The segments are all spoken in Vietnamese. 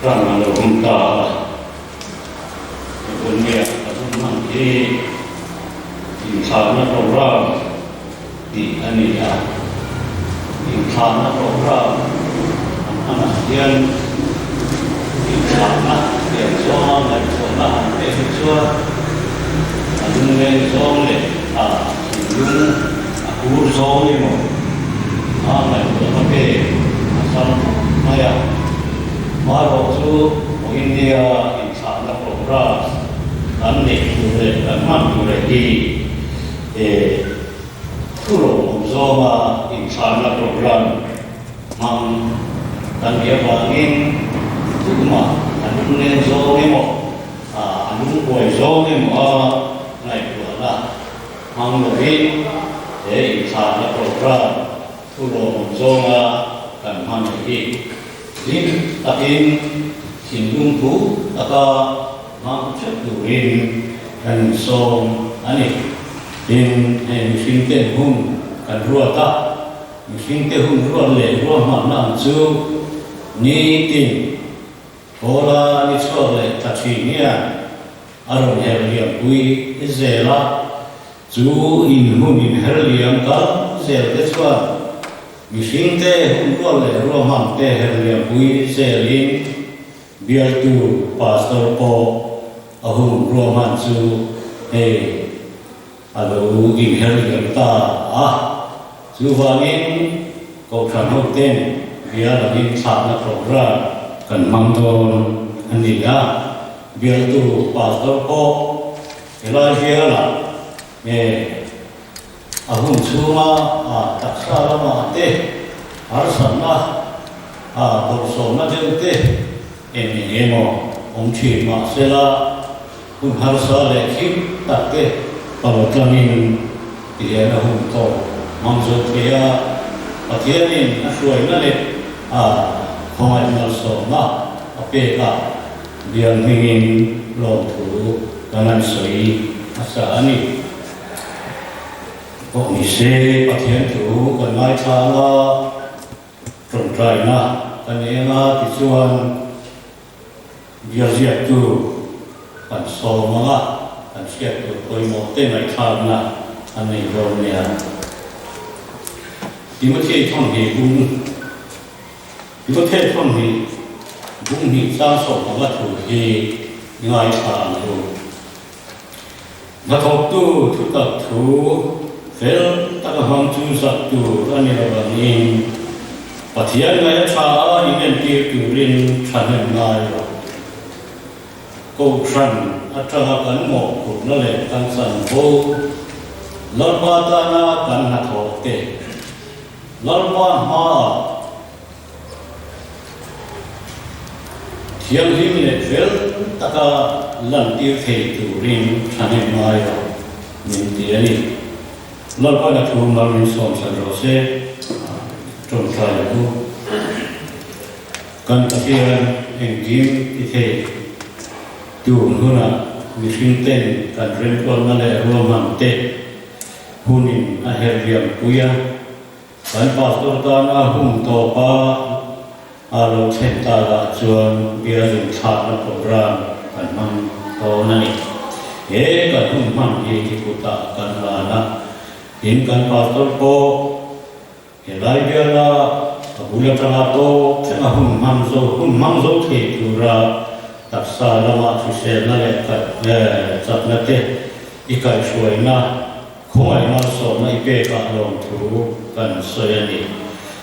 Rama Lumta Punya Manti Insana Program di Ania Insana Program anak yang Insana yang soal dan soal Esua Adungan soal Sindung Aku soal ni mo Anak berbagai asal maya Maro su India Insana Program Anik boleh aman boleh di Pulau Zoma Insana Program Mang dan dia bangin cuma anung zone mo anung boy zone mo ngai pula mang lebih Insana Program Pulau Zoma dan mang lagi Jin takin sindung tu atau mang ceturin dan som ani in musim tehun kan ruata musim tehun ruale ruah mana tu ni tin ora ni skole tachinia aron herliam kui zela tu in hunin herliam ka zel keswa musim tehun ruale ruah mana herliam kui zelin biar tu pastor po ahum ruah mana tu Aduh, ini kita Suvangin kau kan hotel biar lagi sana program kan mangton ania biar tu pastor ko elai biar lah ahun cuma tak salah mate harus sana bersama jente ini emo omci masela pun harus ada kim tak kalau kami dia nak untuk maksud dia dia ni asal ni kau nak sama apa dia ingin lalu dengan sui asal ni kau ni se dia tu kan mai chala tentrai na kan ia tujuan dia tu kan sama siap tu koi mote mai kham na ani ro nia di mo thei thong hi bung di mo thei thong hi bung hi sa so ma thu hi ngai kham tu na thok tu thu ta thu fel ta ka hang chu sa tu ani ra ba ni pathian ngai cha in ti tu rin than ngai ro ko tran atanga kan mo ku na le kan san ho lorba ta na kan na tho te lorba ma thiam him le fel ta ka lan ti thei tu rin thane mai ro min ti ani lorba na thu ma rin som san ro se tron trai ku kan ta hian engim ti thei tu huna Mungkin ten kan rempol mana ruang te hunin akhir yang puya kan pastor kan ahum topa alo centa cuan biar chat program kan mang to nani kan hum mang di kota kan lana in kan pastor ko helai biar la bulan terato cengah hum mang zo te pura tak salah susah nak cat nak ikai suai na koi na so na ipe ka long tu kan saya ni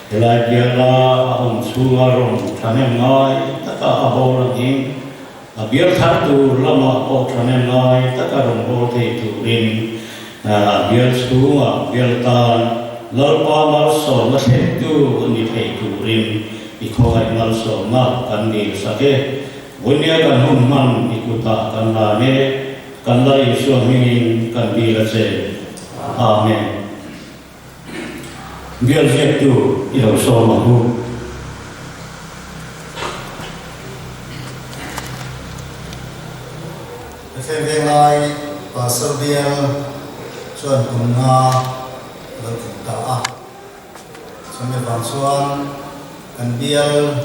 helai dia la hong suar hong thane ngai tak abor lagi biar satu lama ko thane ngai tak rong bo te tu rin biar semua biar tan lalpa mal so na se tu ni te tu rin ikoi mal so na kan di sake Bunya kan humman ikuta kan lane kan la Yesus mingin kan dilase amen biar itu ilo so mahu Efengai pasal dia cuan bunga berkata sampai bangsuan kan biar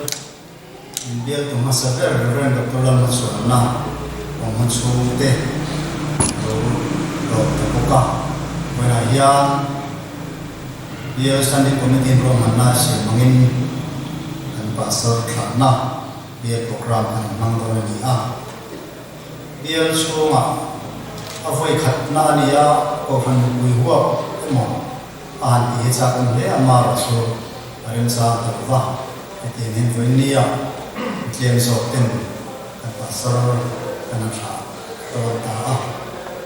biar tu masa Reverend Dr. Lam Suwana orang Sute terbuka pada yang biar standing committee Romana si mungkin dan pasal karena biar program yang mangkau ni biar semua avoid katna ni ofan buihua mo an ihsa kan le amar so arim sa terwa itenin ni James Otten dan pasar danasa tahun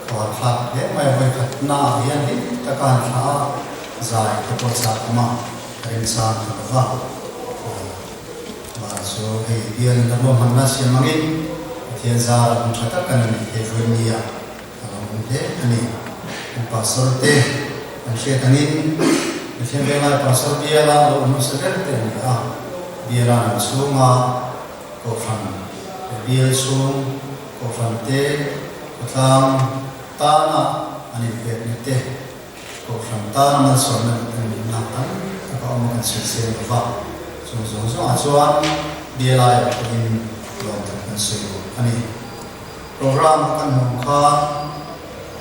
kalau tak dia mai berkat na yang ini takkan sah zai kepuasa kama insan terwa masuk dia dalam manas yang mungkin dia zara mencatatkan ini kalau mungkin ini pasar teh dan syaitan bela pasar dia lah untuk sedar dia lah sungai kofan dia sung kofan te kotang tanah ani bernete kofan tanah soalnya natan apa orang sesi apa so acuan dia lah yang lontar sesi ani program kan muka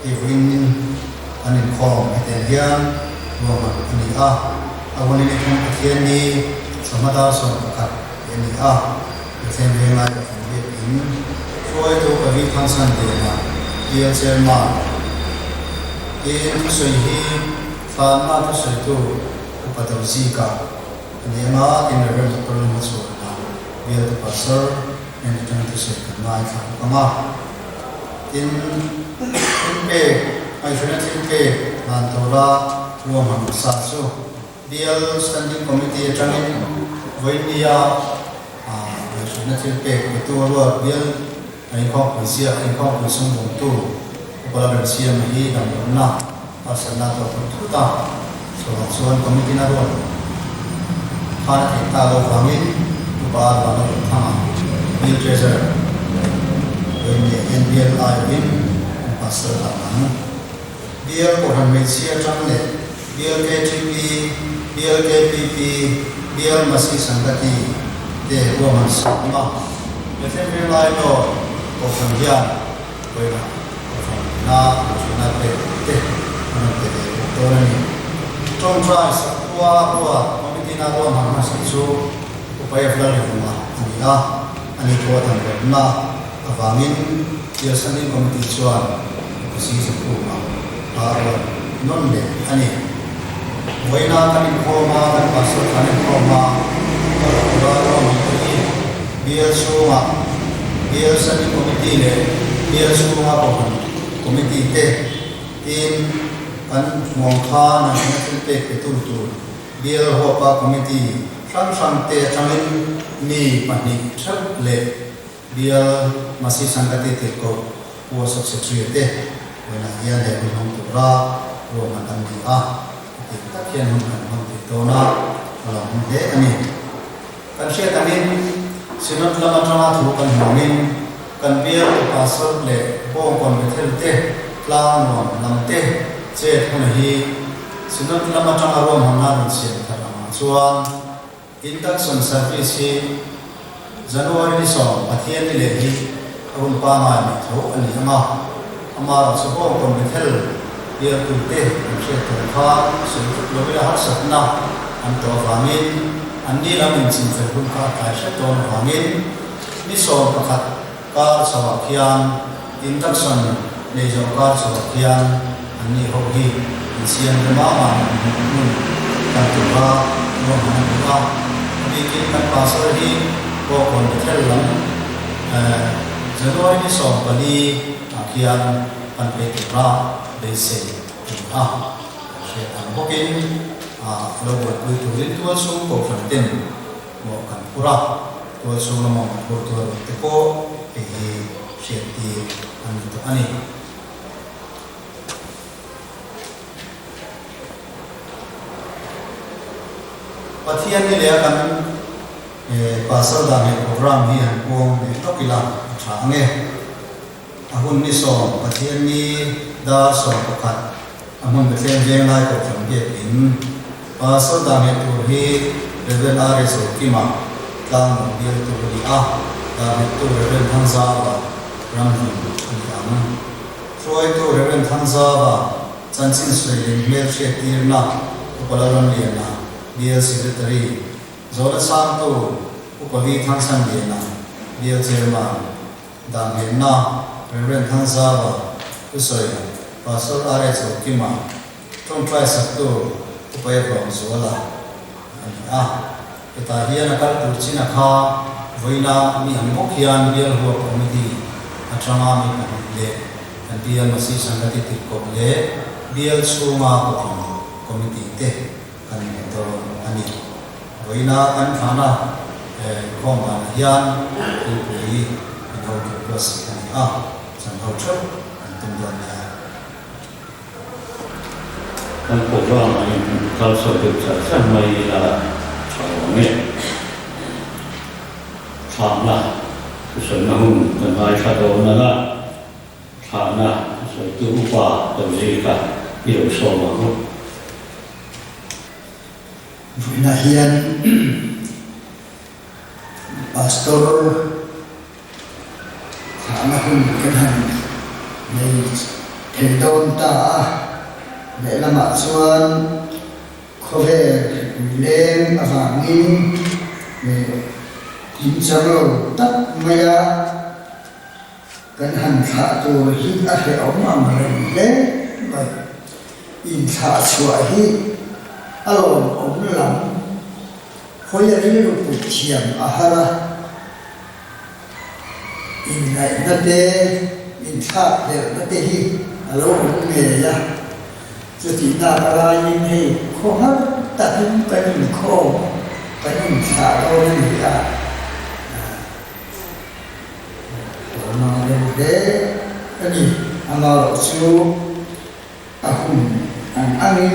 evin ani kom etian luar ani awal ini kan etian ni sama dah soalnya ini Sehingga lagi ini, soal itu bagi kansan dia, dia cuma ini sehingga fana tu sehingga pada zika, ini mah ini adalah perlu masuk dia tu pasal yang itu sehingga naik sama ini ayat nantora ruang satu dia standing committee jangan dia national pay itu luar biasa ingkau bersih ingkau bersung untuk kepala bersih mesti dan benar asal nato tertutup soal komiti naruan hari kita lalu kami lupa lalu tama bill treasurer ini NBL Iwin pasal tangan bill orang Malaysia canggih bill KTP bill KPP bill masih sanggati dia buat sama. Macam lain lo, orang dia, orang na, orang orang ni. Contoh buat komiti nato mana sesuatu upaya flash rumah. Ani buat yang na, avangin dia sendiri komiti cuan, posisi rumah. Non deh, ani. Wena kan koma kan pasal kan koma. Biar semua, biar seni komiti le, biar semua komiti teh, tim kan mongkha nasional teh betul, biar hopa komiti sang teh cangin ni panik cak le, biar masih sanggati teh ko, puasa seksual teh, wena ia le minum tura, ruang makan dia, kita kian minum tona, kalau mungkin ani. Kan syaitan ini sinot lama cuma tu kan mungkin kan biar pasal le bong kon betul teh lang lam teh cet punahi sinot lama cuma rom hamna sian karama cuan induction service Januari ni so pathian ni lehi abun pama ni tho ani ama sebong kon betul biar tu teh syaitan kha sinot lobila har satna anto famin Andi lamin cinta buka kaisa ton angin ni so pakat kar sawakian induction lejo kar sawakian ani hobi sian demama tanpa mohon bikin kan pasal di kon betelang Januari ni so kali akian panpe kira bese saya mungkin kalau buat itu tuan sung kau fanten mau kan pura tuan sung mau buat tuan teko syeti ani patian ni dia kan pasal dalam program ni aku itu bilang canggih aku ni so patian ni dah so pekat amun betul dia nak kau fanten pasal dalam itu hi level R so kima tlang no bial tu ri a da me tu ren thang za ba ram ni ni ama troi tu ren thang za ba chan chin sui le mel she tir na upalaran le na bial secretary zona sang tu upavi thang san le na bial chairman da me na ren thang za ba usoi pastor are so kima trong try sak tu upaya from zola kita hian akal turchina kha voina mi angok hian bial huwa committee atanga mi kan le kan bial masi sangati tikop le bial chunga ko committee te kan to ani voina kan thana khom an hian pui an ho plus ani san ho chot an tum don ya kan program ini kalau sudah tercapai mai lah ni sana senang dan hai satu nala sana satu upah terjadi hidup semua Nahian pastor sana pun kenal ni tendon ta để làm ạ xuân có vẻ lên và nghi để chính xác rồi tất mày cần hành thả rồi hít ở cái ống mà mình đấy vậy in thả xuôi hít alo ống lắm khối giờ đi được cuộc chiến à ha in này nó đê in thả để nó đê hít alo ống nghề yaจะติดตามอะไรยังไงข้อหักตัดทิ้งไปหนึ่งข้อไปหนึ่งขาเราหนึ่งขามาเรื่องเด็กอันนี้อามาเราชูอาหุ่นอันนี้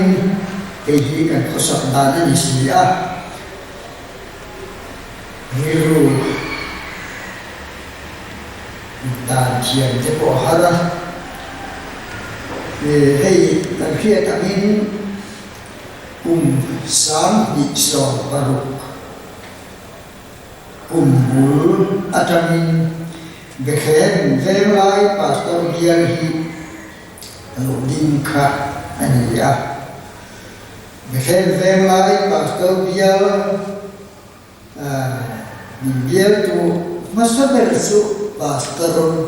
ไอ้ที่กันเขาสัปดาห์นี้สิอ่ะไม่รู้ตาเทียมจะบอกฮะนะให้ตั้งเพียรตั้งนี้สามดิสองปรุบุลอาจารย์เบคเอนเวลาปัสตอร์เบียร์ฮีลูดินคาอันนี้อ่ะเบคเอนเวลาปัสตอร์เบียร์เบียร์ตัวมาสเปอร์สุปัสตอร์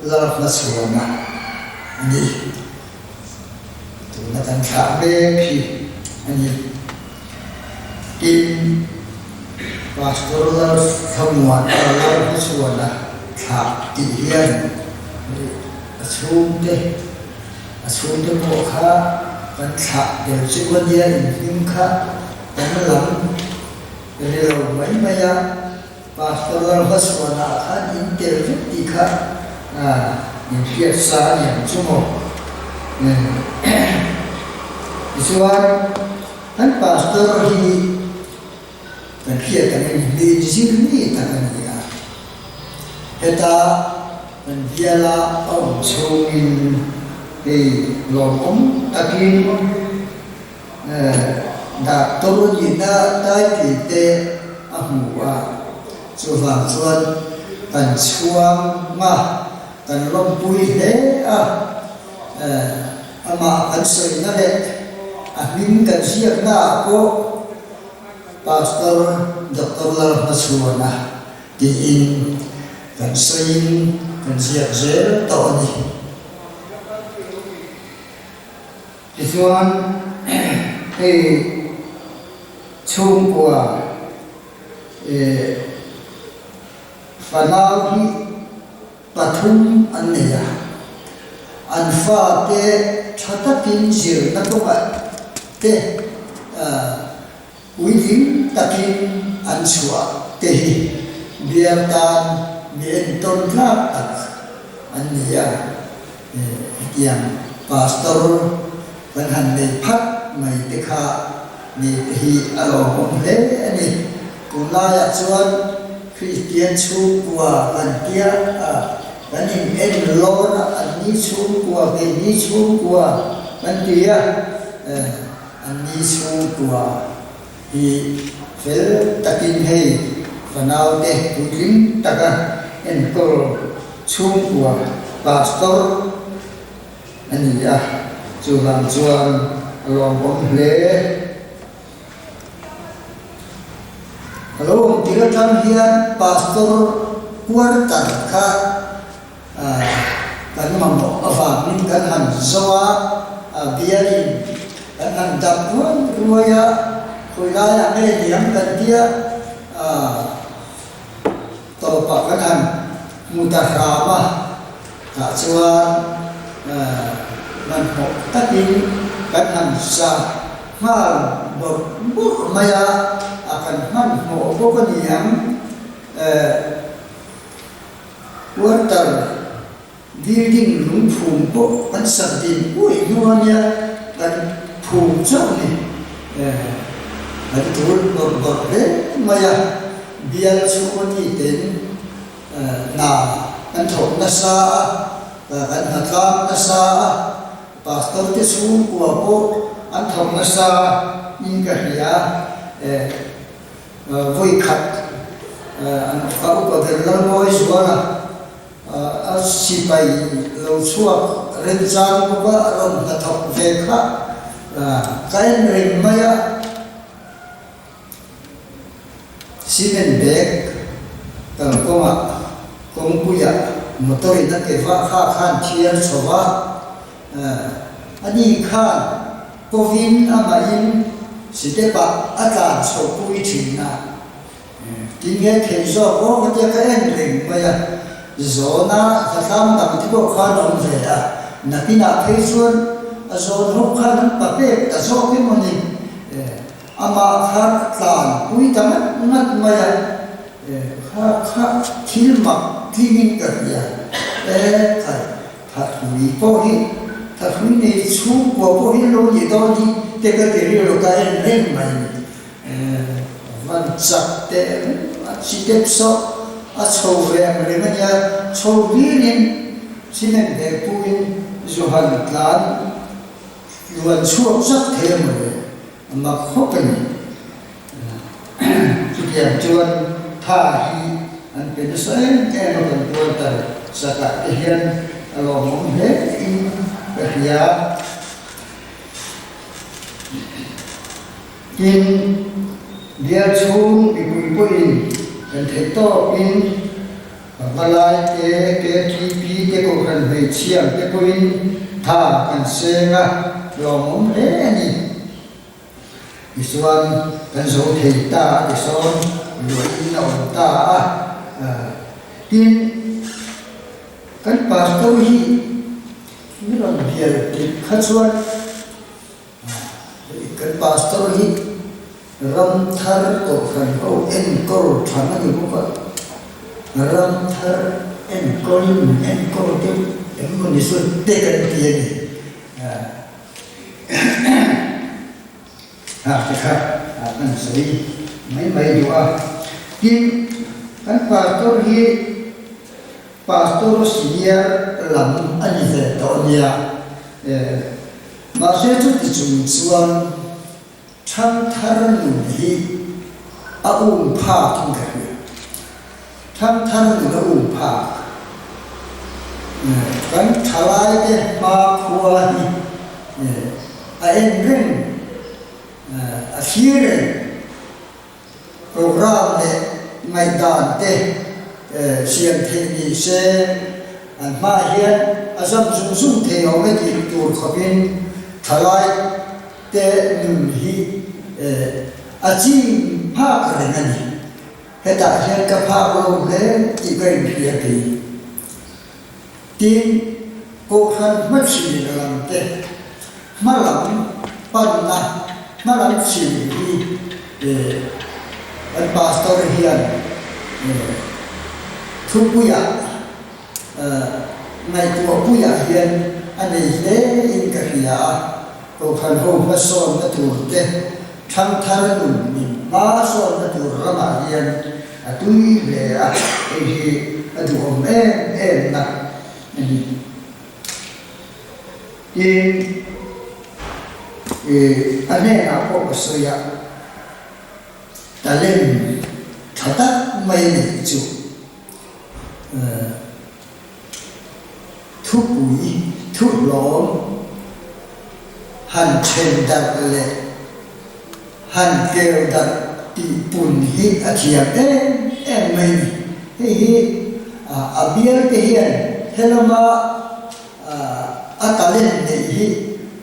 ลาฟนัสวานะอันนี้Natan sabe pi ani in pastoral semua kalau suara tak dihian asum deh muka kan tak dia cuba dia ini kah dalam dari lawan maya pastoral suara kan interview dikah yang biasa yang cuma Isuan kan pastor ini kan dia tangan di sini tangan dia. Kita kan dia lah orang cungin di lorong tapi dah turun kita tadi kita ahua suang dan suang mah dan lompui ama kan soi na le amin kan siap na ko pastor Dr. Lar Masuana di in kan soi kan siap je to ni isuan chung kwa fanahi pathum anneya anfa te chatatin zir na ko ba te within takin ansua te biartan bienton na tak ania yang pastor ban nei phat mai te kha ni hi alo hom le ani kuna ya chuan Christian chu kwa ban kia kan in lo na ani chu kwa ke ni chu kwa kan dia ani chu kwa i fel takin hei nào để tụi lính ta cả en cô chung của pastor anh ya chú làm chuan lòng bóng lễ Kalau tidak tamhian pastor kuartan ka kan mampu apa ni kan han zawa biarin kan han dapuan ruaya kuilaya diam kan dia topak kan han mutarama tak cuan manhok tapi kan han sa mal maya akan manhok bukan yang water building lung phùng bộ ăn sản tiền ui nuanya kan phùng trong này ăn tuổi bậc đấy maya biar suku ni ten na ăn thổ na sa ăn hạt lam na sa pastor te suku của bộ ăn thổ na sa in cái gì vui khát anh pháo có thể làm mọi chuyện là si bay lâu suốt lên trang của ông đã học về khác cái này mày cement bag tầng công bùi một tôi đã kể vác khan thiên số anh đi khan covid amain sẽ để bắt akan số bùi chuyện na tiếng nghe thấy rõ có cái cái anh rình bây giờ zona khám đam thì có khá đông về na pina thấy xuân zona hốc khá đông bạc bê ta rõ cái món này ama khá tàn bùi tâm ngắt bây giờ khá thiếu mặc thiên cả nhà thật vì bao hi thật vì này xuống của bao hi lâu gì đó đi để cái tiền rồi cái anh rình mày văn chắc để chỉ đẹp số sâu về mà mình nhớ sâu biến xin nên để bùin dù hành lan luôn suốt rất thêm mà khó bình chỉ là chuan tha hi anhเป็นสายแก่เราเป็นตัวแต่สกัดเฮียนเรามองเห็นอินแบบยากินเดียชุ่มอีปุยเป็นเทโต้อินมาลายเกทีพีเกโกกันไปเชียงเกปุยท่ากันเซงะเรามองเห็นนี่อิสวานกันโซเทตาอิสอนหลวงอินเอาตากินกันปาสโตฮีนี่เราเบียร์ติดขัดส่วนกันปาสโตฮีram thar ko kan ho en kor thana ni ko ram thar en kor te en ko ni so te kan ti ni te kha an sei mai du tin kan pastor senior lam ani ve to nia ma se chu ti chung chuan tham tharan hi pha thung cái tham tharan nu pha kan thalai ke ma khua hi en ring here program le maidan te sian the ni se an ma hian azam zum the ho me ki tur khopin thalai te nun hi achi pha kare ngani heta hian ka pha lo le ti kai phia ti tin ko khan ma chi lam te ma lam pan na ma lam chi hi an pastor hian thu puya ngai tu puya hian ani le in ka hiya ko khan ho ma son na tur te tham tharan ni ma son na tur rama hian atui le a hi adu om em na ni ane a ko so ya talen thata mai ni chu thu bụi thu lỗ hành trên đặt lệ hành kêu đặt tị bùn hít thiệp em mình hi biếng cái hiền thế là mà ta lên để hi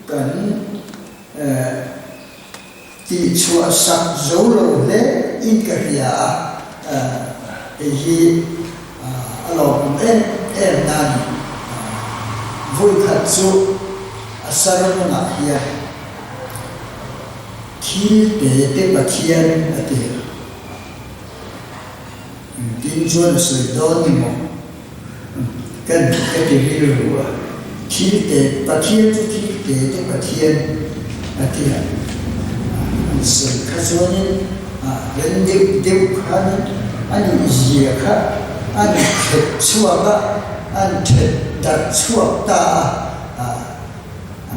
cần tị chùa sạch dấu lầu lệ in cái gì hi lòng em nan vui thật sự sarana ngạc hiền khi để bát hiền ở đây tin chuan sợi đón đi mò cái gì rồi khi để bát hiền khi để bát hiền ở đây sợi khát chuan vấn điệu khát anh gì khát anh thật chua ba anh thật đặt chua ta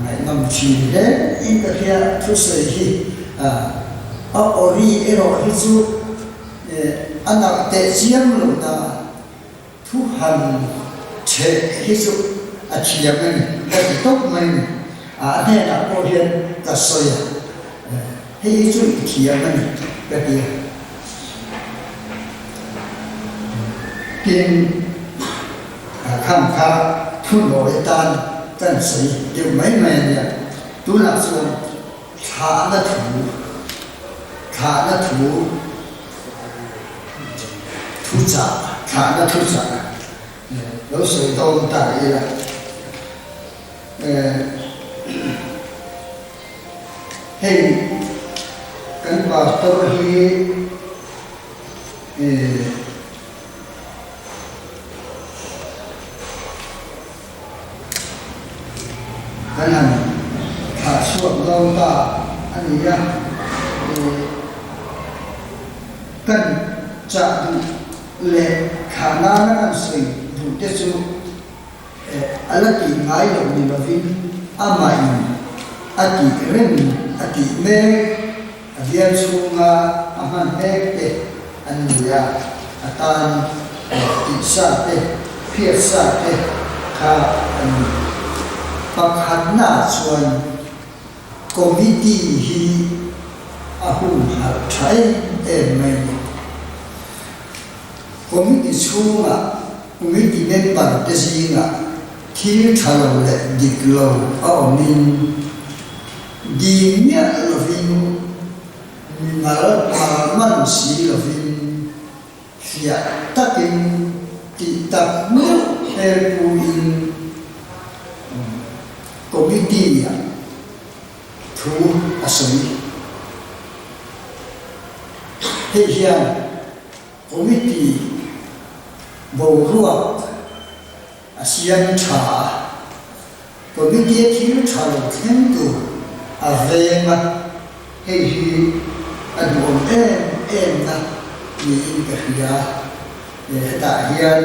ngày năm chín đấy in cái kia thu sợi hi ori ero hi chu anh nào để chiếm luôn ta thu hành chế hi chu chiếm mình cái tốt mình này là cô hiền cả sợi hi chu chiếm mình cái kia kinh khám phá thu nội tan cần sĩ điều mấy này tôi làm sao khá là thủ trả khá là thủ trả đối sự tồn tại là hình cái bảo tôi cái này khả suất lâu ta anh ấy cần trả lệ khả năng anh sử dụng thế số anh chỉ ngay được như là vì amai anh chỉ rèn anh chỉ mê anh điên xuống anh mê thế anh ấy tan ít sa thế phiệt sa thế khả anh pakhat na chuan committee hi ahum har thai mai committee chunga committee member te zinga thil thalo le diklo amin di nya lovin minal parman si lovin fiat takin kitab mu erpuin committee thu asoi hian committee bầu ruột asian tha committee thil thal khen tu avema hi adon em na ni ka hiya ta hian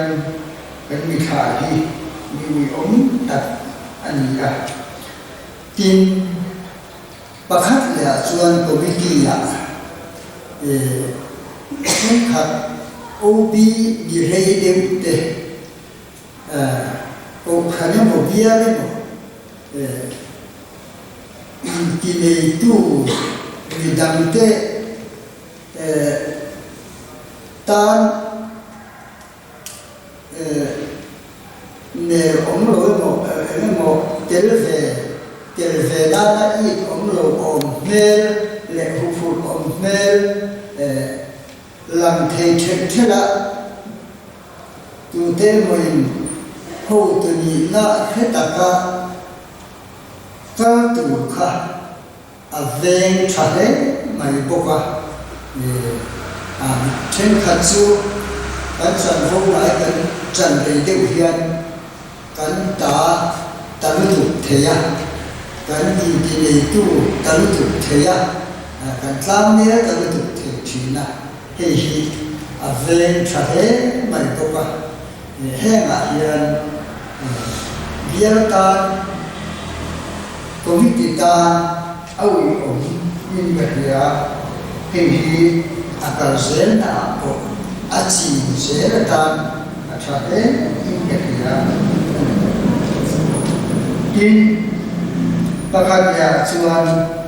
kan mi kha hi ni tat anh tin pakhat le chuan committee khat OB ni rei dem te o khana mo bia le mo in nei tu ni dam te tan ne ông lối một tel về đã ít ông lối ông mel lệ hụt hụt ông mel làm thầy chết là tu tên mình hậu tự nhiên là hết tất cả các tu khác về trả đấy mày bốc trên khát su cái sản phẩm lại cái trần để điều hiện cái ta lưu tục thế à cái gì thì để tu ta lưu tục thế à cái làm này ta lưu tục thế chính là hi về trả thế mày bốc hẹn hiện bia ta committee ta au ông nhìn cái hi akal zen na achi zeratan athate ingetia tin pakatya chuan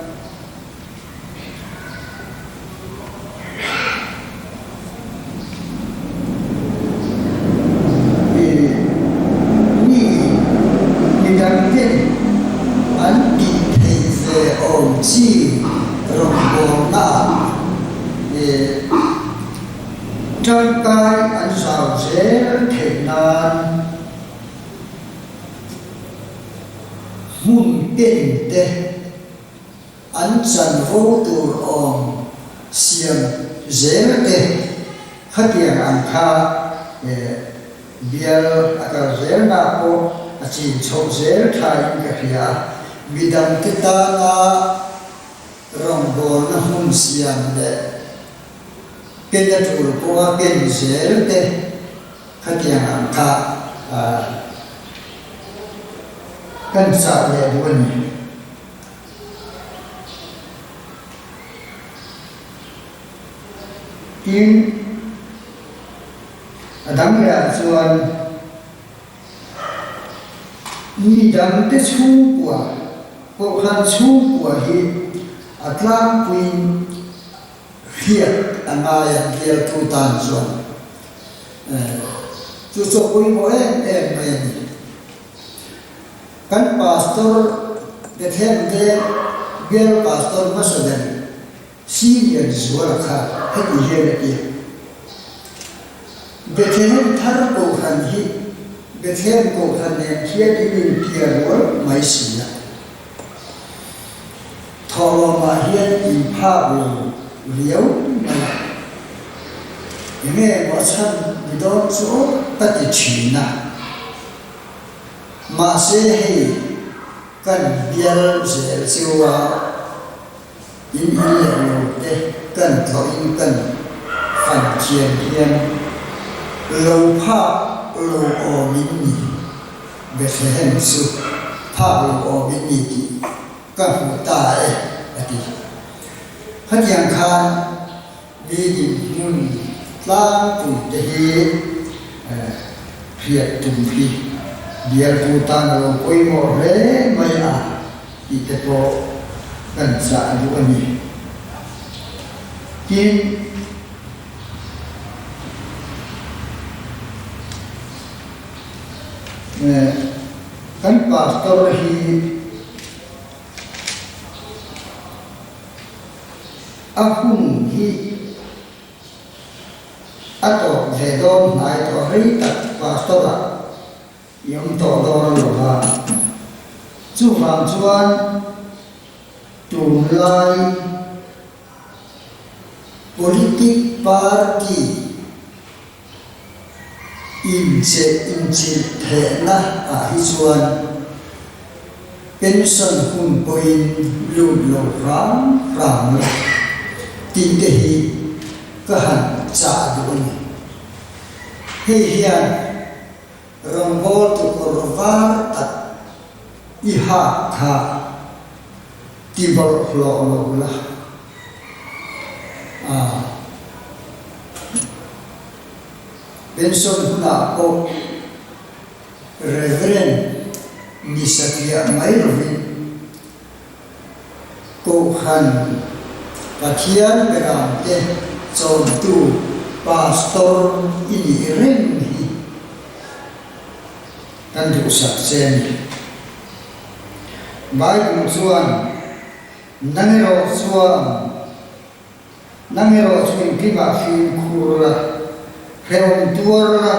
chi rong bồ na trong cái anh sao dễ thể nan hùng tiền tệ anh chân vô tu om xiêm dễ tệ khát tiền anh kha biar agar dễ na ko chỉ chọn dễ thay cái kia bidang kita na rongbo na hum siam de kenya tur ko ken zel de khatiang ang ka kan sa le duan tin adang ya chuan ni dang te chu kwa ko khan chu kwa hi atlang queen hiat anaya dia tu tan zon chu so koi mo em mai kan pastor de them de gel pastor masadan senior zuwa kha hedi hele dia de them thar ko khan hi de them ko khan ne kia di kia ro mai sia thọ mà hiên in pha liễu mà nghe có chân thì đó chỗ tất cả chuyện nào mà sẽ hay cần biar sẽ siêu in liệu để cần thọ in cần phát triển hiên lâu pha lâu ở bên nhị về thế hình sự pha lâu ở bên nhị các phụ tài thì khách hàng khan đi nhìn mun lang tụi thế phiệt tụm phi biar phụ tài nào quay mò rễ mày thì cái bộ cần xã đủ anh nhỉ nhưng kan pastor hi ahun hi ato về don nai to ri tak pastor yom to don lo ha chu ham chuan tu lai politic party in the na hi chuan pension hun point lu lo ram ram tin te hi ka han cha du ni he hian rongbo tu korvar tak i ha kha ti bor lo lo la pension huna ko reverend Nisakya Mairovin ko han pathian berante chon tu pastor ini ren hi kan du sak sen bai kum chuan nangero chuin kiba fin khura heon tuara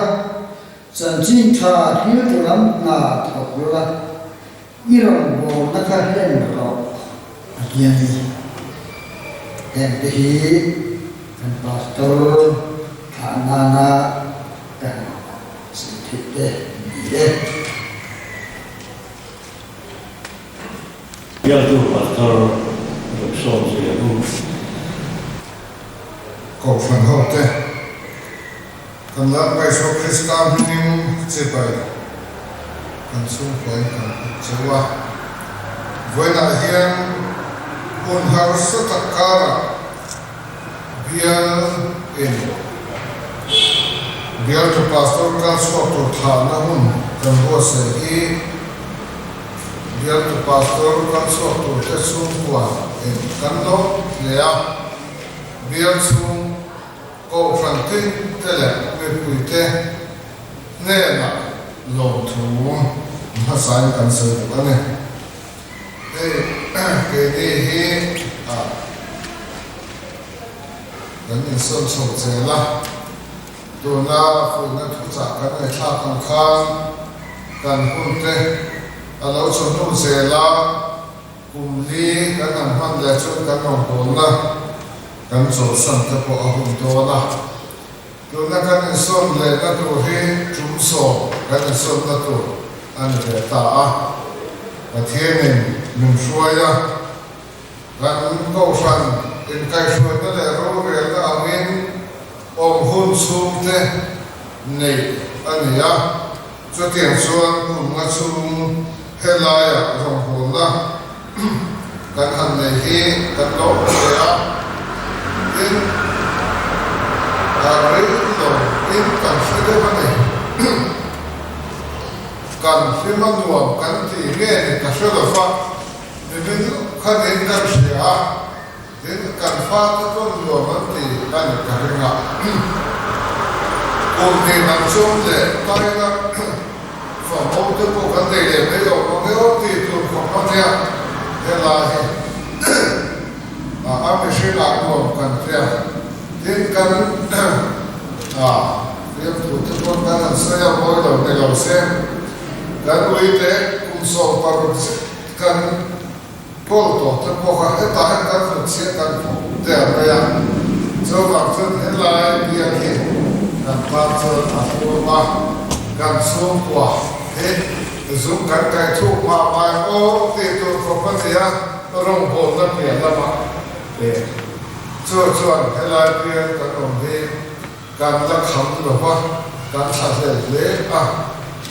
chan chin tha thil tu lam na thokla irong bo na ka hen ro akian hem te hi kan pastor anana kan sithite ye ya tu pastor so se bu ko fan hote kan la pai so kristan nim chepai kan su pai kan chewa voina hian un har sa takara bial en biar tu pastor kan suatu thana hun kan bose I biar tu pastor kan suatu kesungguhan kan lo lea biar sung ko frantin tele puite nena lo tu masan kan sebane ke ni kan ni son so la tu na fu na tu cha kan ai tha kan hunte alo so nu se la kumli kan an han la chu kan no hol na kan so san ta po a hun to la tu na kan son le na tu he chum so kan son na tu an ve ta a thiên mình xuôi gắn câu phần in cây xuôi nó để rô về nó ở bên ôm hôn xuống thế này anh ấy cho tiền xuân cùng ngã xuống hết lại dòng hồn là gắn hành này khi gắn lỗ để in đấy rồi in cần phải cái vấn đề kan firma nuam kan ti nge ni ka shela fa ni bin kan en kan shia den kan fa ta to nuam ti kan ka ringa ko ni nan chom le ta na fa mo te ko kan de le me yo ko me o ti tu ko ma ya de la he a me shi la nuam kan ya den kan ye tu te ko kan sa ya mo lo ne lo se dan uite kum so parut kan polto te poha eta kan futsia kan te ya so bang chen helai dia ke kan pa chen a kan so kwa he zum kan kai thu ma ma o te to ko pa ya rong ho na pia la ma so helai dia kan on he kan la kham lo wa kan sa le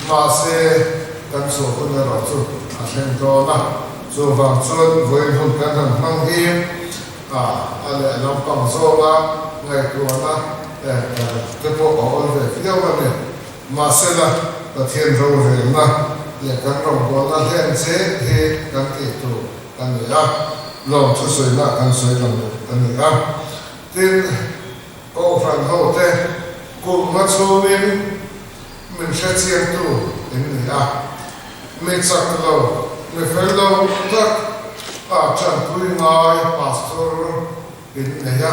mà sẽ căn số của người đó chú xem cho na chú vàng xuân với một cái thằng mang hiên anh lại làm bằng số ba ngày của na cái bộ ở về phía bên này mà sẽ là thiên rồi về na để căn rồng của na hiện sẽ thì căn kỹ tu căn này lòng chú soi na căn soi lòng căn này tin câu phần hậu thế cùng mắt số bên mình sẽ chiếm tu đến người mình chắc lâu mình phải lâu tất chẳng quý ngài pastor đến người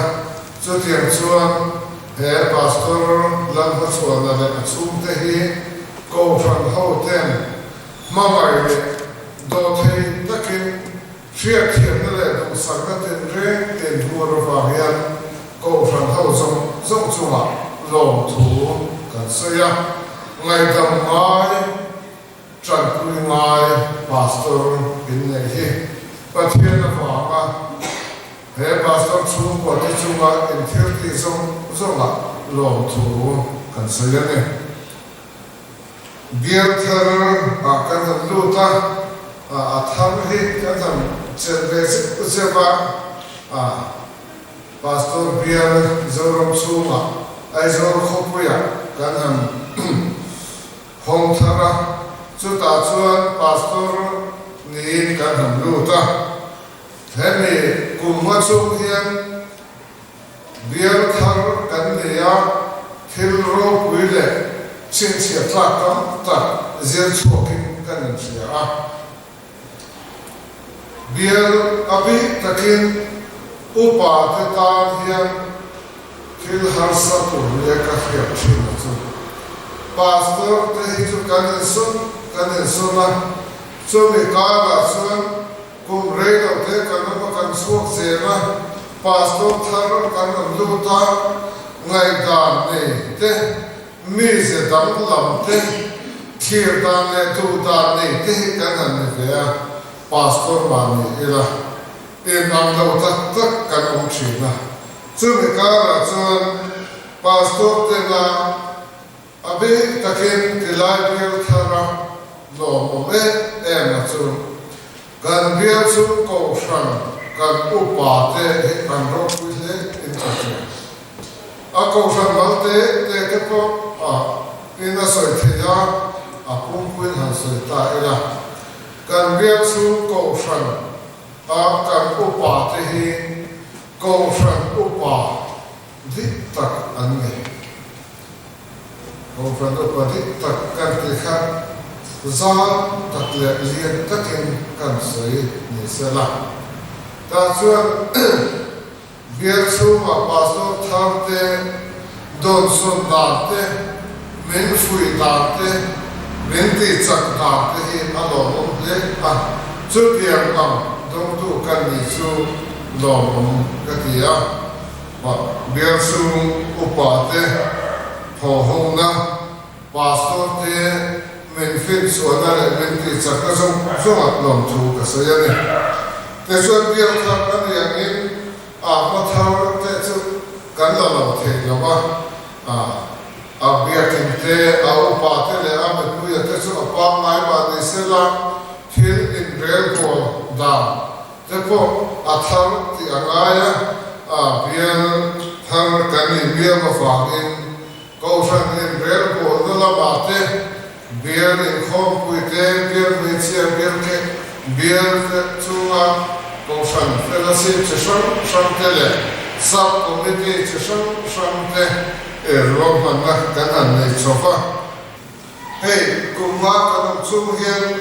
cho tiền xuân hệ pastor lần hết xuân là để xuống thế hi câu phần hậu tên mà mày đồ thầy tất nhiên chia thiện là đồ sáng các tiền rễ tiền vua rồi vào hiện câu phần hậu rộng chung lòng thủ cần xây ngày tầm mai chẳng quý ngài pastor in này hi và thiên là phá hệ pastor chung của cái chung là in thiên thì rộng là lòng thủ cần xây này biar thơ cái thằng lưu ta tham hi cái thằng chân về sẽ ba pastor biar zorom chung ai zor khopuya cái thằng hong thara chu ta chuan pastor niin kan ham lu ta hemi kumma chung hian biar thar kan neya thil ro puile chin chia tla kam ta zel chokin kan chia biar abi takin upa te ta hian thil har sa tu le ka hian chin chu pastor te hi chu kan son la chu mi ka la chuan kum rei lo te kan ma kan suak se la pastor thar kan lu ta ngai dan ne te mi se dam lam te thir dan ne tu dan ne te kan an ne ve pastor ma ni ila nam lo ta kan om china chu mi ka la chuan pastor te la abe takin tilai bial thara lo mo me em chu kan bial chu ko fran kan upa te kan ro pu le in ta a ko fran mal te ko ina soi thia a pum kuin han soi ta ila kan riak su ko shan kan upa te hi ko shan upa di tak an nge ko shan upa di tak kan ti kha za tak le lian takin kan soi ni sela ta chuan riak su ma pastor tharte don son darte men fui darte men ti chak darte hi alom le chu tiang am dong tu kan ni chu lom ka tia ba biar su upate tho hong na pastor te men fit so na le men ti chak ka so lom thu ka so ya ne te chuan biar kha kan yang in ma thar te chu kan lo the lo ba biakin te upa te le ame puya te chu apam nai ba ni sela thil in rel ko da te po athar ti angaya bial thar kan ni bial ma fa in ko san in rel ko da la ba te bial in khom pui te bial ni chia bial ke bial chu ko san fellowship che sham te le sub committee che sham te Roman na kanan nei chofa hey kuma kanam chung hian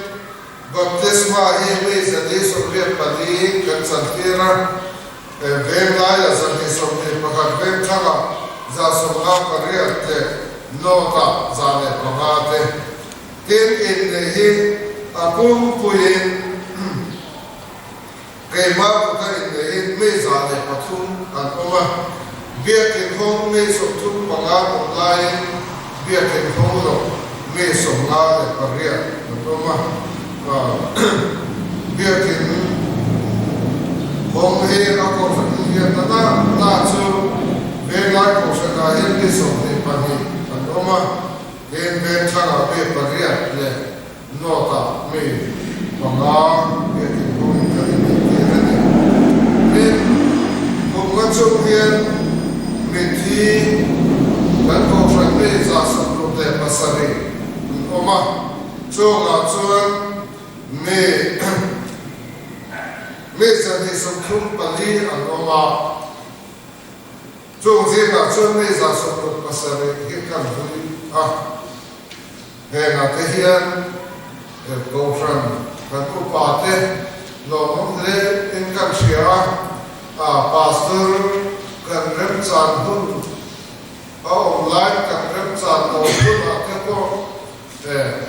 baptisma hi me zadi sobre pali kan santira vem lai zadi sobre pakhat vem thanga za somna pariat te nota zane pagate tin in hi apum puin keima ka in hi me zane pathum an oma biakin hong me som thum panga online biakin hong lo me som la le paria no ma biakin hong he na ko san hi na chu ve lai ko sa na he me som ne pani no ma den ben thara be paria le no ta me panga biakin hong ka ni hong ma chu hian Meti dan kau fahmi zasa prode pasari, oma cuaca cuan me jadi semua pali an oma cuaca zina cuan me zasa prode pasari hikan bui hengat hian kau fahmi dan kau pate lomong le ingkang sia pastor kan rem chan hun online kan rem chan to hun te ko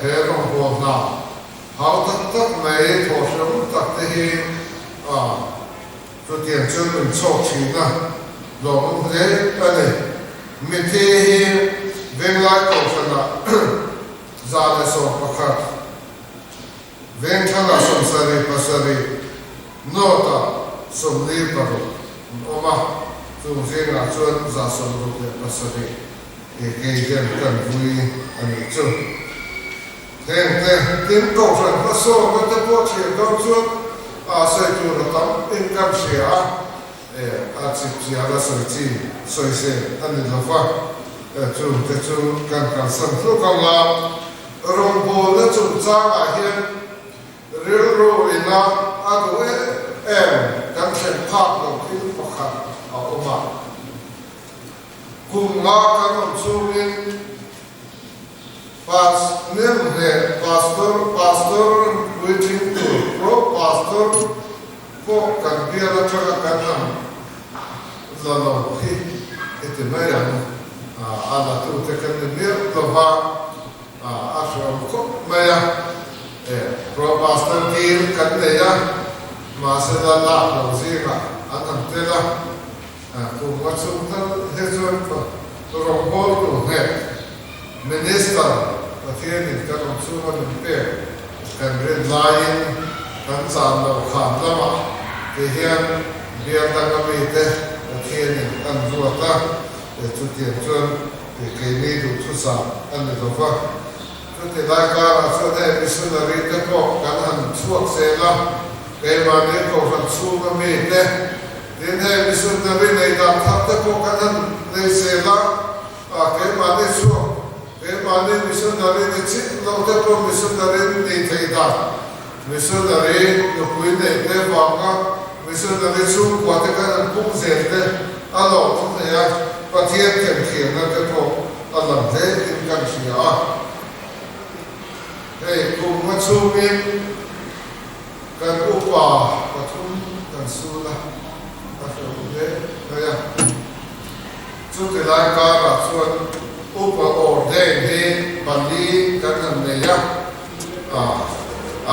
he rong bo na hau tak mai tho shom tak te hi to tian chen min chok chi na lo mong le ane mi te hi ven lai ko sana za le so pakhat ven thana som sari pasari nota som li paro oma chung zinga chuan za som ru le pasari ke jen kan vui ani chu tin ko san pa so ko te po che do chuan sai tu na tam in kan sia chip sia la sai chi soi se ani lo fa chu kan san tu kan la rong bo le chu cha a hian ril ro ina adu kan chen phak lo tin pakhat oma kum la kan chungin pas nem he pastor waiting to pro pastor ko kan dia la chaga kan la lo hi ete mai ala tu te kan ne lo ba ashram ko mai pro pastor dir kan ne ya ma se la la lo zira anam te la ko what's he zon ko ro bol he minister athian kan chuma pe kan red line kan san lo kham lama te hian bia ta ka me te athian kan zuata te chu ti chon te ke ni du chu sa an le do fa chu te lai ka chu te missionary te ko kan han chuak se la ke ma ne ko han chu ma me te den he missionary nei da thak te ko kan han nei se la ke ma ne chu mane missionary ni chit lo te pro missionary ni thei da missionary no pui ne te wa ka missionary chu kwa te ka pu zen te alo tu ne ya pathian ken khien na te pro alam te in kan sia hey ku ma chu min kan upa pathum kan sula pathum ne ya chu te lai ka ra chuan upa orden he bali kan han ne ya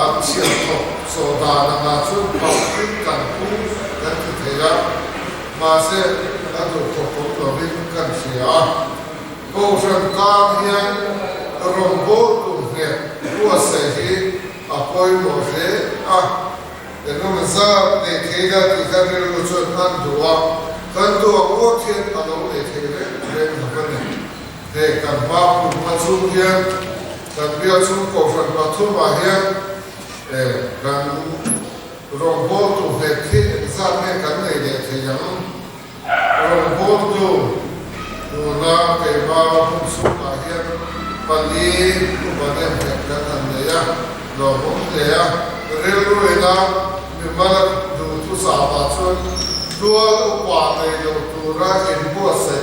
an chiam tho so da na chu pa kan pu kan te ya ma se adu ko ko lo rin kan sia ko ran ka hian rombo tu he ko se hi apoi mo he no za de thega ti kan ro chu an duwa kan duwa ko thien alo de thega ren ha ne he kan ba pu ma chu hian kan bia chu ko ran ba thu ma hian kan rombo tu he thi za me kan ne de thega rombo tu na ke ba pu su ma hian pali tu ba ne kan han ne ya lo mo de ya re ru ina mi mala du tu sa ba chun duo kwa ne lo tu ra in bo se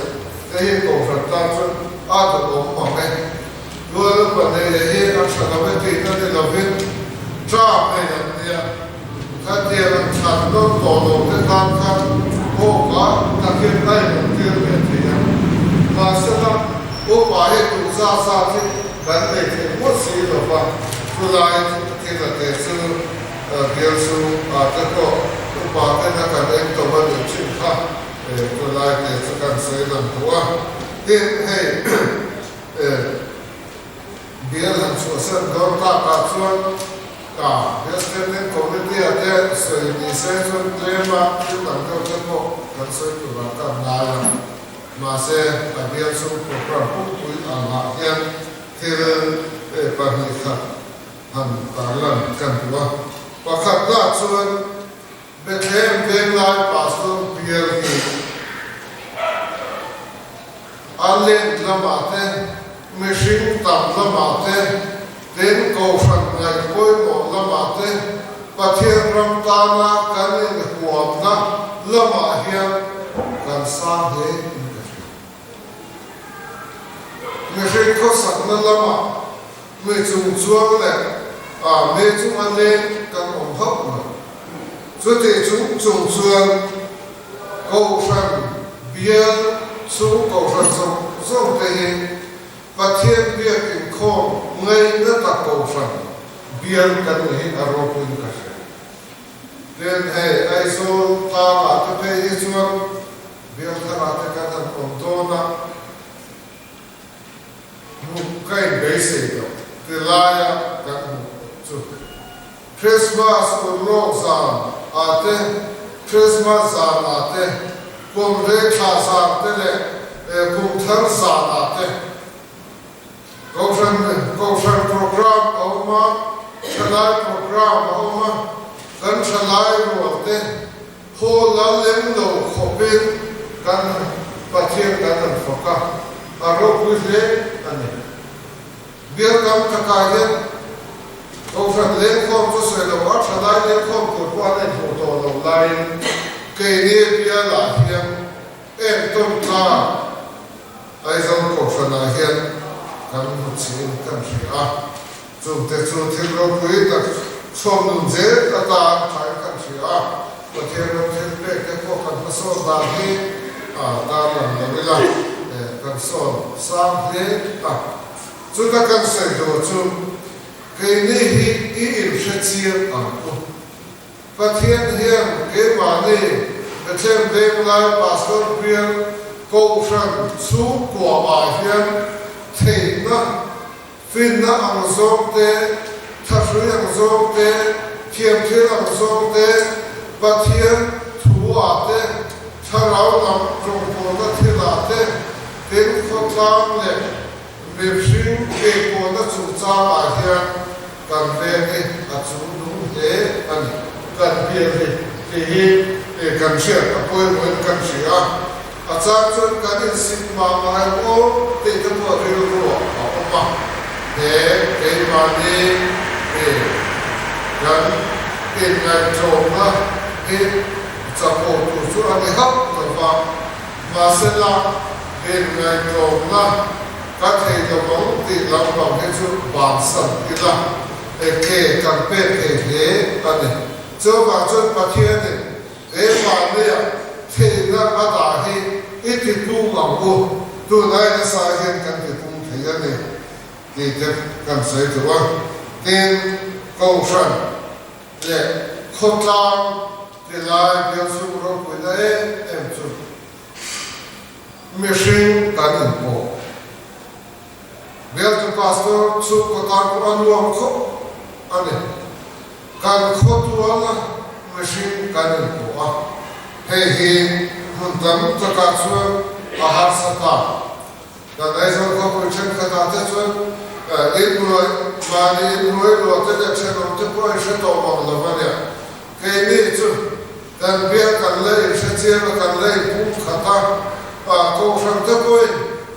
te hi ko ran ta chun a do ko mo me duo pa ne he a cha na me te na de lo vin cha me ya ka te ran cha do to lo te kan kan ko ka ta ke nai no te me te ya ma sa na o pa he tu sa sa te kan ne te mo si lo pa tu lai te na te su biel su ta ko pa te na ka ne to ba de chin kha tu lai te su kan se lan tua te hey biel han su sa do ta ka chuan yes ne community ate so ni se so tema tu kan to ko kan se tu ba ka na ya ma se a biel su program pu ma hian te pa ni kha han ta lan kan tua pakhat la chuan Bethlehem Veng Lai Pastor Biel hi Allen lamate mishing tam lamate den ko fan ngai koi mo lamate pathian ram ta na kan in huam na lama hian kan sa he mishing ko sak na lama me chung chuang le me chung allen kan om hop na chu te chung chuan ko fan biel chu ko fan so te hi pathian biak in khom ngai na ta ko fan bial kan hi aro pun ka se then hey ai so ta ta pe hi chuan bial ta ta ka ta kom to na mu kai be se to te la ya kan chu Christmas ko lo sa ate Christmas sa ate kom re kha sa te le kom thar sa ate Gopher program oma chalai program oma kan chalai rote ho la lem lo khopin kan pathian kan foka aro puje ane biar kam thakaye Gopher le khom to se lo wa chalai le khom ko kwa ne to lo line ke ni bia la hiam em tom ta ai zong Gopher na hian kan mu chin kan ria chung te chu thil ro pui ta chom nun je ta ta thai kan ria pathian ro thil pe ke ko kan so da hi da lan da vela kan so sam he chu ta kan se do chu ke ni hi I im shachir ko pathian hiam ke ma ne pathian Veng Lai Pastor Biel ko shan chu ko ma hian thế na fin na ang zong te thasui ang zong te thiam thil ang zong te pathian thua te tharau lam rong po na thila te ten khotlam le mepsing ke ko na chu cha a hian kan ve ni a chu nu te ani kan bia te hi kan sia ka poi mo kan sia a cha chun kan in sim ma mai o te ka mo ri ro mà để mà đi gần in ngày trộm đó in chập bộ tụ số anh hấp rồi và sẽ là in ngày trộm đó các thầy đồ bóng thì làm bằng cái chút bản sản thì là kể càng bê kể thế anh này cho vào cho bà thiên này thế mà này thì nó bắt đầu thì ít thì tu bằng vô tu này nó sai hiện càng thì cũng thấy anh này thì càng xây được anh tên câu sản để không làm thì lại biểu xuống rồi của đấy em chút machine cả những bộ Biar tu pastor su kota Quran luang ko, ane kan ko tu ala machine kan ko hei muntam taka su ahar sata dan ai zo ko chen kata te su ilmoi mani ilmoi lo te de chen lo te ko she to ma lo vania ke ni su dan biar kan le she che kan le pu khata ko sham te ko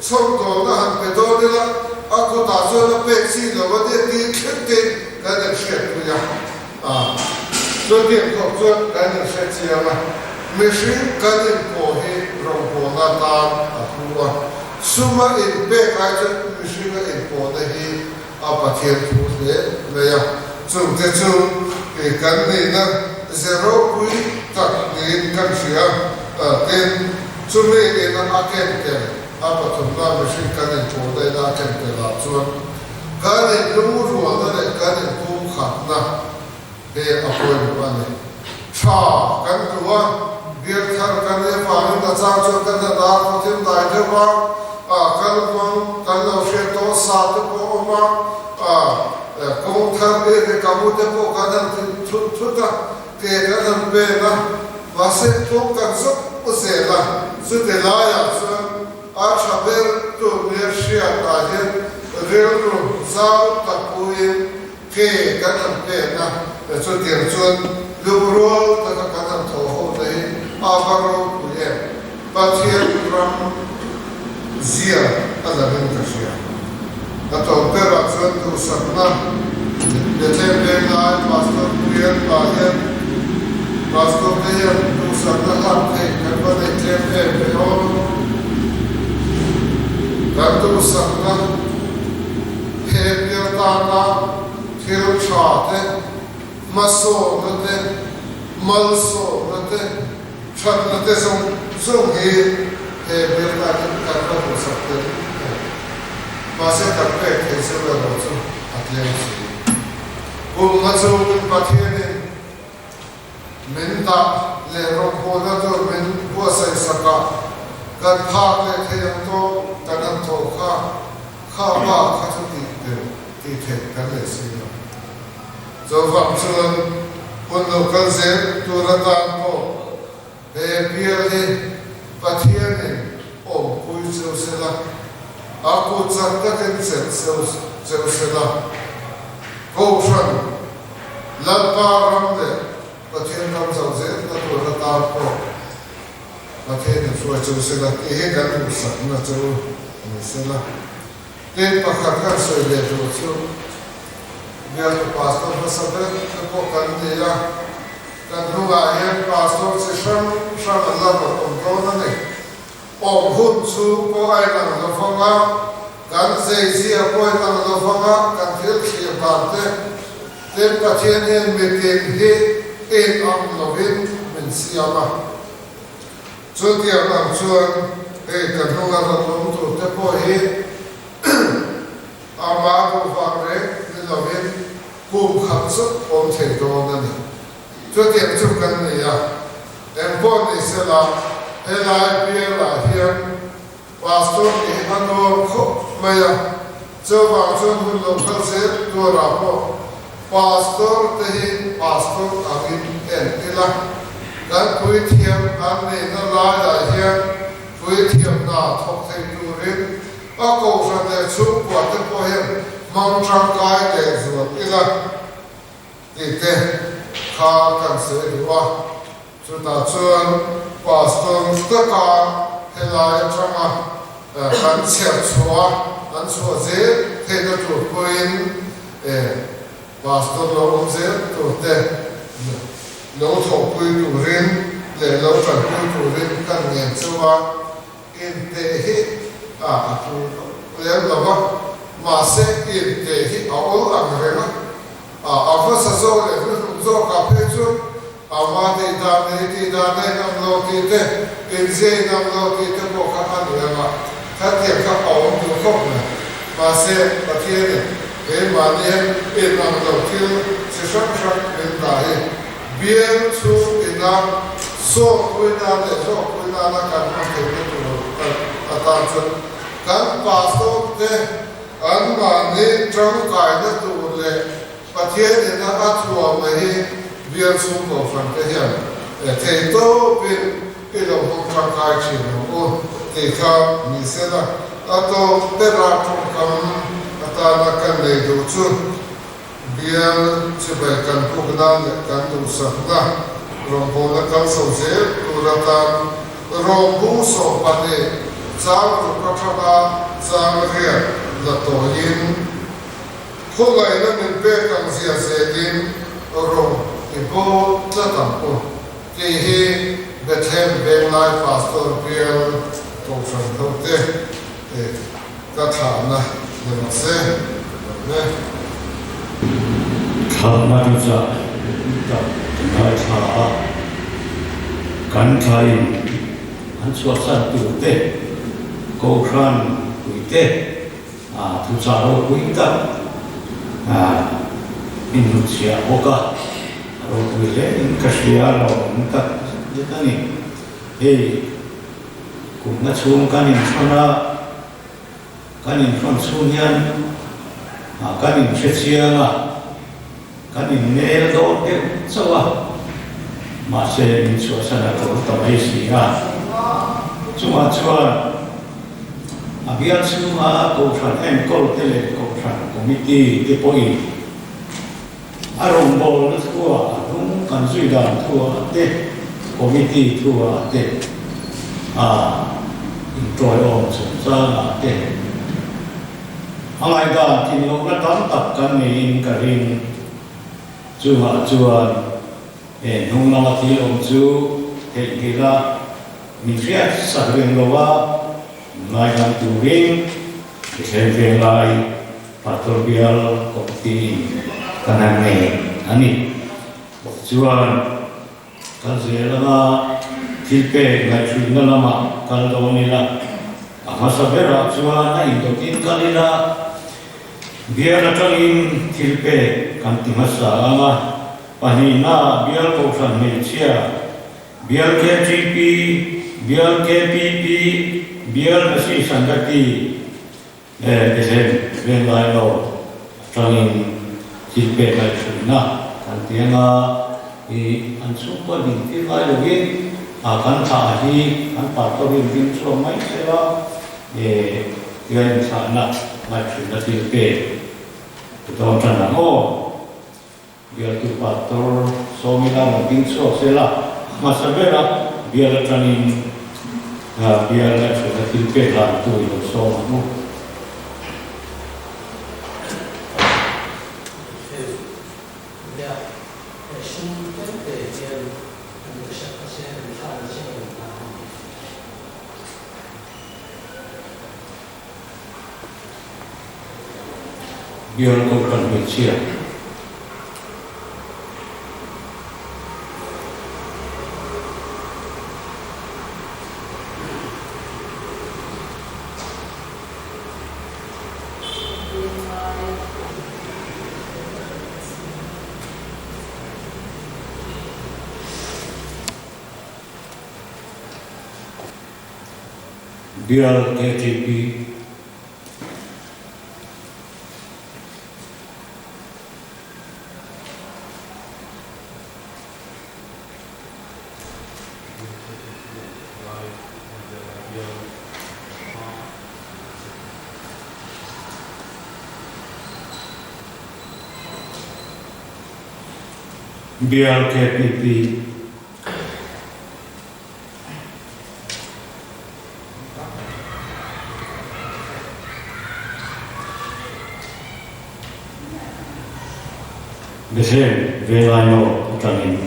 song to na han pe do de la aku tak suka peksi lo, dia dikit kadang share punya. So dia kau suka kadang share siapa, mesin kadang pohe rombongan tan aku semua impact aja mesin impact ini apa tiap tuh ya, so dia tu kan ni na zero pui tak ni kan siapa, then cuma ini na akan kan. Apa tu nak mesin kanin poda ina kan pelacuan kanin lumur wala le kanin pu khatna he apoi bane cha kan tuwa biar thar kan le paani na cha cho kan na dar ko tim dai de ba kan pon kan lo she to sa to ko ma ko thar le kamu te ko kan thu ta ke kan be na wase to kan so se la su de la ya Achaber tu mershia tajen relu zau tapuin ke katam pena so terchon lubro ta katam thoho dei avaro puye pathian ram zia alaben kashia ato pera chon tu sakna de tembe na pastor puye tajen pastor puye tu sakna arte karba de tembe pero Gantu sakna hebya tana thil chate maso nate malso nate chat nate song he hebya tana karna ho sakte mase takpe kaise la rocho atlen si o maso pathiene menta le rompona to men bo sai saka kan phak le theyang to kanan to kha ba kha chu ti the kan le si zo vam chuan kun lo kan se tu ra ta ko he pier he pathian ne om pui chu se la a ku chang ta ken se se la ko shan la pa ram le pathian kam chau se ta tu ra ta ko pathian so chu se la he kan tu sa na chu ni se la te pa kha kha so le chu biar pastor bersabar ke kan dia kan ruga ya pastor se sham Allah berkontrol ni om hun chu ko ai kan lo fonga kan se si apoi kan lo fonga kan thil si parte te pathian en me te he en am lovin men si ama chu dia am chuan kan ruga lo tu te po he ama ko va re lovin kum kham su om thei do na ni cho tiệm chu kan ni ya em pon ni se la ela pia la hian pastor ni ano kho ma ya cho wa chon hun lo khal se to ra po pastor te hi pastor avin en ila kan pui thiam an ne na la ya hian pui thiam na thok thei tu rin a ko sa ne chu kwa te po hian mong trang kai de zuat ila te kha kan se ruwa chu ta chuan pastor sta ka helai changa kan chhe chua an chua je hay na tu point pastor lo onzel tu te lo tho pui tu rin le lo tran pui tu rin kan ngen chawa in te hi tu le lo ba ma se in te hi a ol ang rena a fa sa zo le zo ka pe chu ama te da ne nam lo ti te in ze nam lo ti te bo ka an le ma ta te ka a ol tu ko na ma se pa ti ne e ma ne in nam lo ti se shak shak in da he bien chu in na so ko na le so ko na na ka ma te tu a ta chu kan pastor te an ma ne trong kai na tu le pa ti ne na a tu ma he bien chu mo fan te hian te to bin e lo hong kang kai chi no o te kha mi se la a to te ra thong kam ata na kan le do chu bien che ba kan pu na kan tu sa na rong bo na kan so je tu ra ta rong bu so pa ne chang tu ka kha ba chang ria la to yin ko lai na min pe kan sia se din rong ipo tatam po ke he Bethlehem Ben Lai Pastor Bill Tofan Thote ka tha na ne se ne Khalma Ruza Nai Tha Kan Thai An Suasan Tu Te Ko Kran Kui Te Tu Sa Ro Kui Ta Indonesia Oka Ro Kui Le In Kashia Ro Nta Jitani Hei Kum Na Chung Kanin Chona Kanin Chon Sunyan Kanin Chechianga Kanin Nel Do Ke Sawa Mase Min Suasana Ko Tamesi Cuma Abian Suma Ko Chan Kol Tele Ko Chan Komiti Depoi Arong Bol Tua Arong Kan Suidan Tua Te Komiti Tua Te Introy Om Sana Te Angai Da Tino Na Tam Tak Kan Ni In Karin Chuan Nung Na Ti Om Chu Te Gila Min Fiat Sakring Lowa Ngai Nan Turing Kishen Lai Pastor Bial Komiti Kanan Ne Ani Chuan Kan Lama Tilpe Ngai Chuna Lama Kan Donila Amasabera Chuan Na Indotin Kalila Biar Tangin Tilpe Kan Timasa Ama Panina Biar Kosan Melchia Biar KGP Biar KPP Biar Nasi Sangati Kishen Lai Lo Tangin Tilpe Ngai Chuna Kan Tianga An Supa Binti Lai Login Kan Thahi Kan Pato Binti So Mai Seva Yan Sana Ngai Chuna Tilpe Ito Chana Ho Biar Tu Pato So Mila Binti So Sela Masabera Biar Tangin Biar Ngai Chuna Tilpe Lan Tu Ilo So Mamu Biar Ko Kran Melchia Biar KGP Biar KPP Besem velano utamin.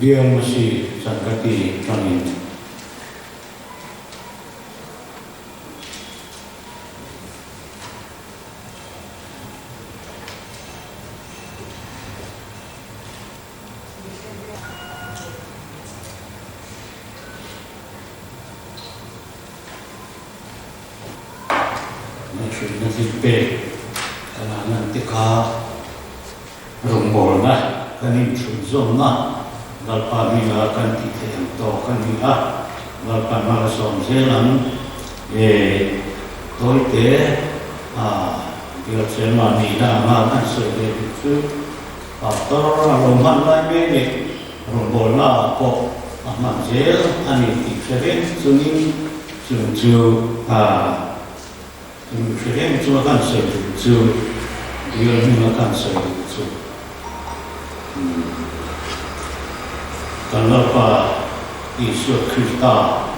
Dia masih sangkati utamin. Nasibbe karena nanti rumbol na kanin suzon na galpa mila kan kita yang to kan mila galpa malasom selang toite biar sema nila makan sebe itu atau rumah lain ni rumbol na ko ahmad sel ani tikseven suning sunju Kemudian cuma kan sejuju, dia mengatakan sejuju. Kenapa Yesus Kristus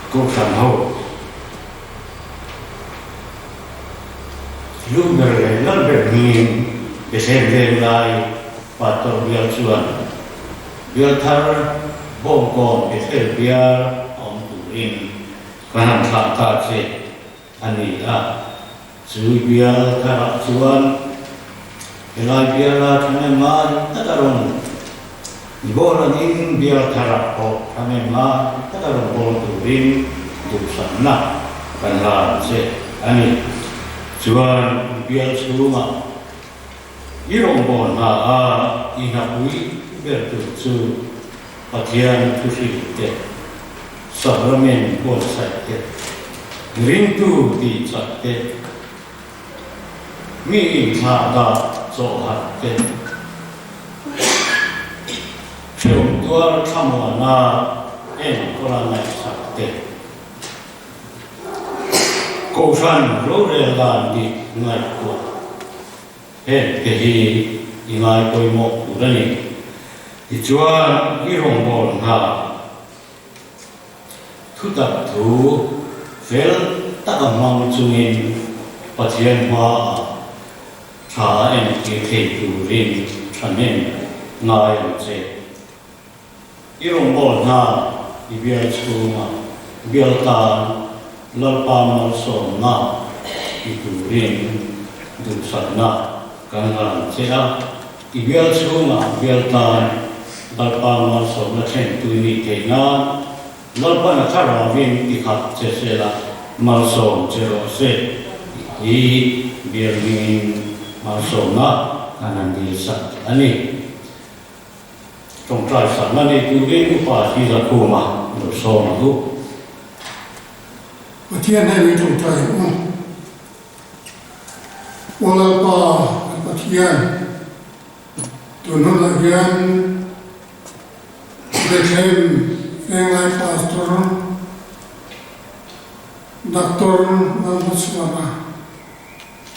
kusan hau? Lu berlelar bermin, bersembunyi patut biar cuan, biar tar bongkong bersel biar om turin, karena tak sih. Ani sui biar karak cuan, elai biarlah kami mar takarun, bolan ini biar karak kok kami mar takarun bolan turin tusan nak kanlah se ani cuan biar semua, irong bolan inapui biar tu patian tusi te, sabramen bolan saja. Rindu di cakte, mi ada zohate, film dua kamu na koran cakte, kosan rorelan di ngai ko, kehi ingai koi mo urani, dijual irong bon tutak tu. Fel tak amang cungin pasien ma cha en ke turin chanen ngai je irong bol na ibial chuma bial ta lalpa mal som na turin du sana kangan je a ibial chuma bial ta lalpa mal som na chen tu ni ke na Lalpa na cara win ikat cesela malsom cerose biar ingin malsom na kanan desa ani trong trai sana ni turin upah hira kuma malsom tu Patian ni trong trai Walalpa patian tunun lagian Bethlehem Engai pastor, doktor Muhammad Suara,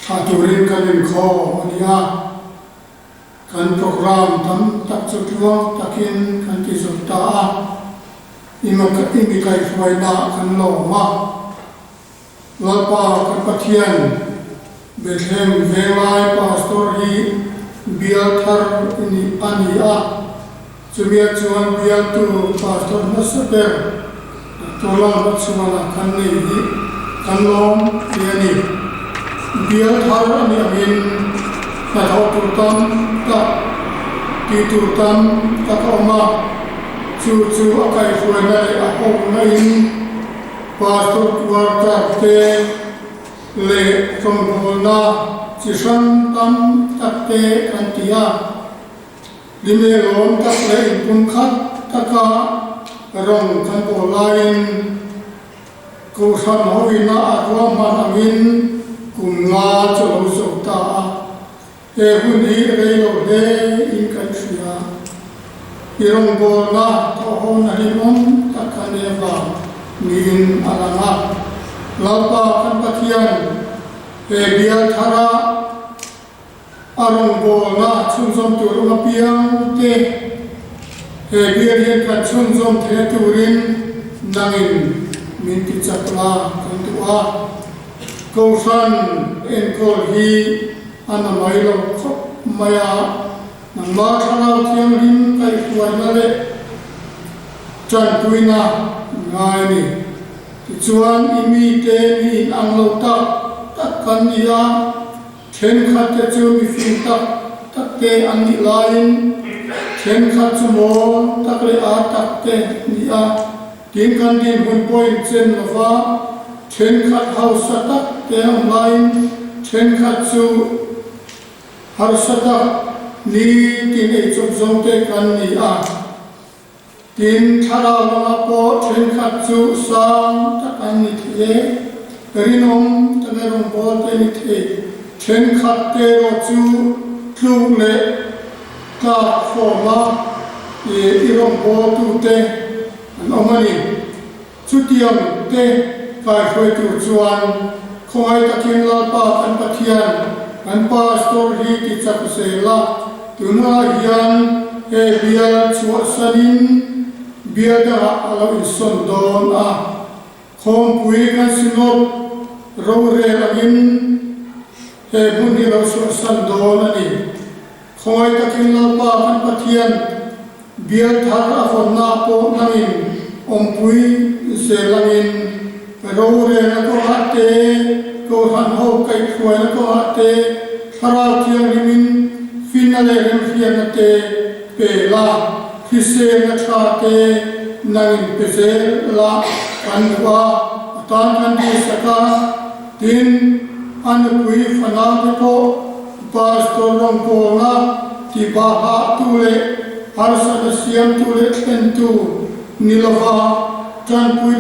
aturin kalin ko dia, kan program tam tak cukup takin kan tisulta, imak imikai faida kan loma, lapa kerpatian, Bethlehem Engai pastor hi biar thar ini ania. Sebiar cuman biar tu pastor nasaber, tolong cuma kan ni kanlom dia ni biar hari ni amin nak turtan tak diturtan tak oma cucu akai suara aku main pastor keluarga te le sempurna cisan tam tak te kantia Lime lom tak lain pun kat taka rong kan po lain kusan hoina atwa manamin kumna chalo sota huni reilo de in kansia irong bona toho narimon takaneva min alanga lalpa kan patian biar thara arong bo na chun som tur ma piang te he bia rian kan chun som the turin nangin min ti chakla kan tua ko san en kol hi ana mai lo khop maya nang ma thanau thiang rin kai tuai na le chan puina ngai ni chuan imi te ni ang lo ta tak kan ia chen khat te chu mi fin tak tak te an ni lain chen khat chu mo tak le a tak te ni a tin kan din hun point chen lova chen khat hau sa tak te ang lain chen khat chu har sa tak ni tin e chok zong te kan ni a tin thara ma po chen khat chu sang tak an ni the rinom tamerong po te ni the chen khat te ro chu thlung le ka forma e irong po tu te an omani chu tiam te kai khoi tu chuan khoi takin la pa an pathian an pastor hi ti chak se la tuna hian e bial chu sanin biada alo ison don a khom pui kan sinop ro re lagin he buni ro so san don ani khoi takin la pa kan pathian bial thar a hon na po nangin om pui se lagin ro re na ko hate ko han ho kai khoi na ko hate thara thiang rimin finale rem hian te pe la hisse na thate nangin pese la kanwa tan kan di saka tin an pui fana ko pastor rong ko na ti ba ha tu le har sa siam tu le ten tu nilova chan pui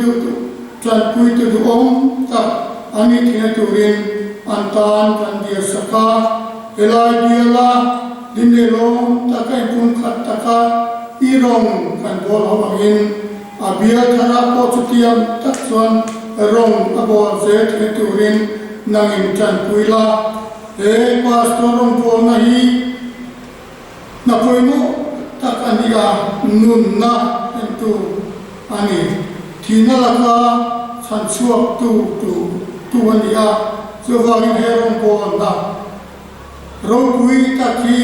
tu om ta ani thina tu rin an tan kan di saka elai biala dimle lo ta kai pun khat ta ka irong kan bol hawangin abia thara po chutiam tak chuan rong abol se the turin nangin chan puila e pastor rong po na hi na poimo tak ania nun na entu ani thina laka chan chuak tu ania chuwangin he rong po na rong pui takhi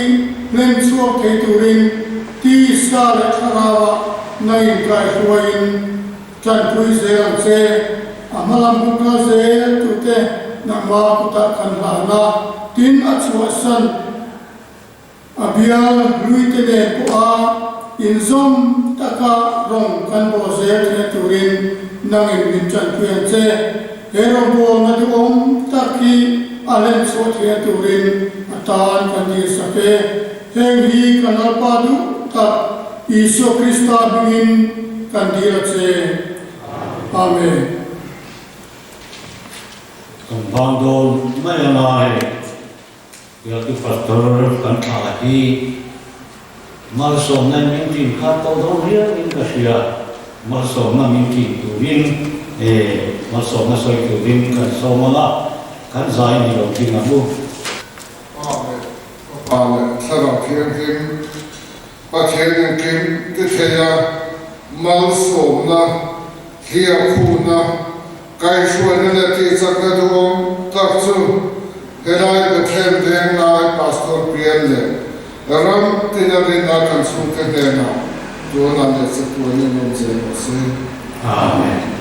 len chuak the turin ti sa le tharawa nai kai huain chan pui se ang se amalam ka se tu te nangwa ta kan la na tin a chua san abia lui te de ko a in zom taka rong kan bo se te turin nangin min chan pui ang se he rong bo na du om taki alen so te turin atan kan di sake heng hi kan alpa du ta Isu Krista bingin kandira se. Amen. Kembang don mai mai. Ya tu pastor kan ahi. Malsom na mintin khat ko don ria in kasia. Malsom na mintin turin malsom na soi turin kan somala kan zai ni lo tingamu. Amen. Amen. Sarap hiang Pathian kim te theya mal som na hia khu na kai shuan na ti chak na duom tak chu helai be them deng lai pastor pian le ram tina rin na kan su te na tu na le se tu ni non se. Amen.